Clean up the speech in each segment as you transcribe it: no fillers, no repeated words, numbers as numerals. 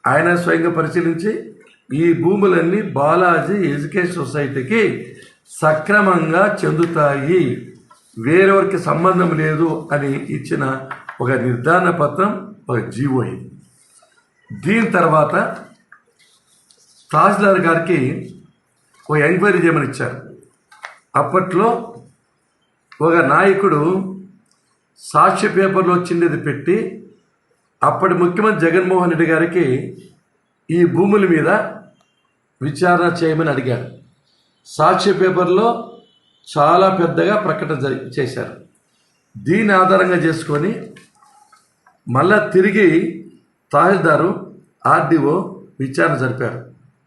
ఆయన స్వయంగా పరిశీలించి ఈ భూములన్నీ బాలాజీ ఎడ్యుకేషన్ సొసైటీకి సక్రమంగా చెందుతాయి, వేరెవరికి సంబంధం లేదు అని ఇచ్చిన ఒక నిర్ధారణ పత్రం, ఒక జీవో ఇది. దీని తర్వాత తహసీల్దార్ గారికి ఒక ఎంక్వైరీ చేయమని ఇచ్చారు. అప్పట్లో ఒక నాయకుడు సాక్షి పేపర్లో వచ్చింది పెట్టి అప్పటి ముఖ్యమంత్రి జగన్మోహన్ రెడ్డి గారికి ఈ భూముల మీద విచారణ చేయమని అడిగారు. సాక్షి పేపర్లో చాలా పెద్దగా ప్రకటన చేశారు. దీన్ని ఆధారంగా చేసుకొని మళ్ళా తిరిగి తహసీల్దారు ఆర్డీఓ విచారణ జరిపారు.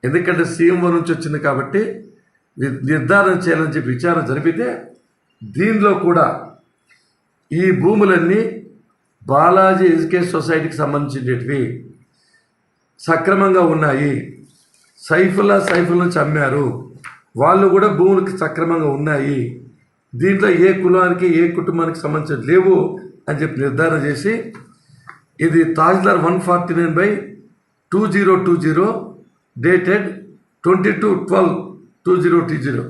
ఎందుకంటే సీఎంఓ నుంచి వచ్చింది కాబట్టి నిర్ధారణ చేయాలని చెప్పి విచారణ జరిపితే దీనిలో కూడా ఈ భూములన్నీ బాలాజీ ఎడ్యుకేషన్ సొసైటీకి సంబంధించినవి సక్రమంగా ఉన్నాయి, సైఫుల్లా అమ్మారు, వాళ్ళు కూడా భూములకి సక్రమంగా ఉన్నాయి, దీంట్లో ఏ కులానికి ఏ కుటుంబానికి సంబంధించిన లేవు అని చెప్పి నిర్ధారణ చేసి ఇది తహసీల్దార్ 149/2020 డేటెడ్ 22/12/2020.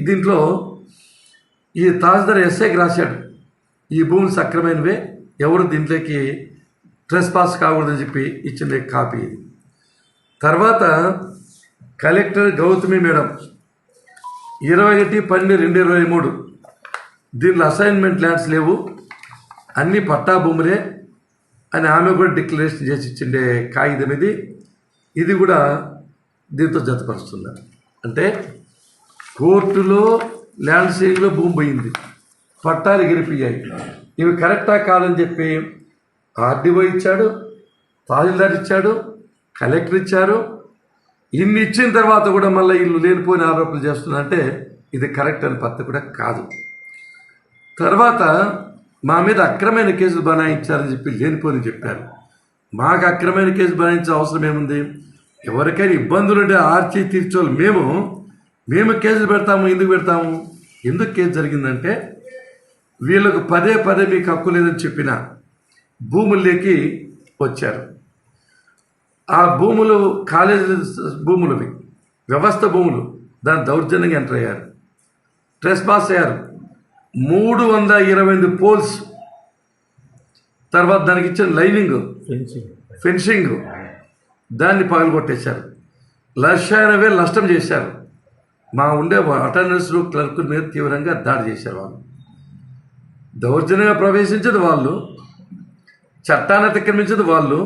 దీంట్లో ఈ తహసీల్దార్ ఎస్ఐకి రాశాడు ఈ భూములు సక్రమైనవే, ఎవరు దీంట్లోకి ట్రెస్పాస్ కాకూడదని చెప్పి ఇచ్చిన కాపీ ఇది. తర్వాత కలెక్టర్ గౌతమి మేడం 21/12/2023 దీనిలో అసైన్మెంట్ ల్యాండ్స్ లేవు, అన్నీ పట్టా భూములే అని ఆమె కూడా డిక్లరేషన్ చేసి ఇచ్చిండే కాగితం ఇది కూడా దీంతో జతపరుస్తున్నారు. అంటే కోర్టులో ల్యాండ్ సీలింగ్లో భూమి పోయింది, పట్టాలు ఎగిరిపోయాయి, ఇవి కరెక్టా కాదని చెప్పి ఆర్డీఓ ఇచ్చాడు, తహసీల్దార్ ఇచ్చాడు, కలెక్టర్ ఇచ్చారు. ఇన్ని ఇచ్చిన తర్వాత కూడా మళ్ళీ ఇల్లు లేనిపోయిన ఆరోపణలు చేస్తున్నారంటే ఇది కరెక్ట్ అని పద్ధతి కూడా కాదు. తర్వాత మా మీద అక్రమైన కేసులు బనాయించారని చెప్పి లేనిపోని చెప్పారు. మాకు అక్రమైన కేసు బనాయించే అవసరం ఏముంది? ఎవరికైనా ఇబ్బందులు ఉంటే ఆర్చి తీర్చోవాలి. మేము కేసులు పెడతాము. ఎందుకు కేసు జరిగిందంటే వీళ్ళకు పదే మీకు హక్కు లేదని చెప్పిన భూముల్లోకి వచ్చారు. ఆ భూములు కాలేజీ భూములవి, వ్యవస్థ భూములు, దాని దౌర్జన్యంగా ఎంటర్ అయ్యారు, ట్రెస్ పాస్ అయ్యారు. 328 పోల్స్, తర్వాత దానికి ఇచ్చిన లైనింగ్ ఫెన్సింగ్ దాన్ని పగలగొట్టేశారు. 1,80,000 నష్టం చేశారు. మా ఉండే అటెండెన్స్లు క్లర్కుల మీద తీవ్రంగా దాడి చేశారు. వాళ్ళు దౌర్జన్యంగా ప్రవేశించేది వాళ్ళు, చట్టాన్ని అతిక్రమించేది వాళ్ళు,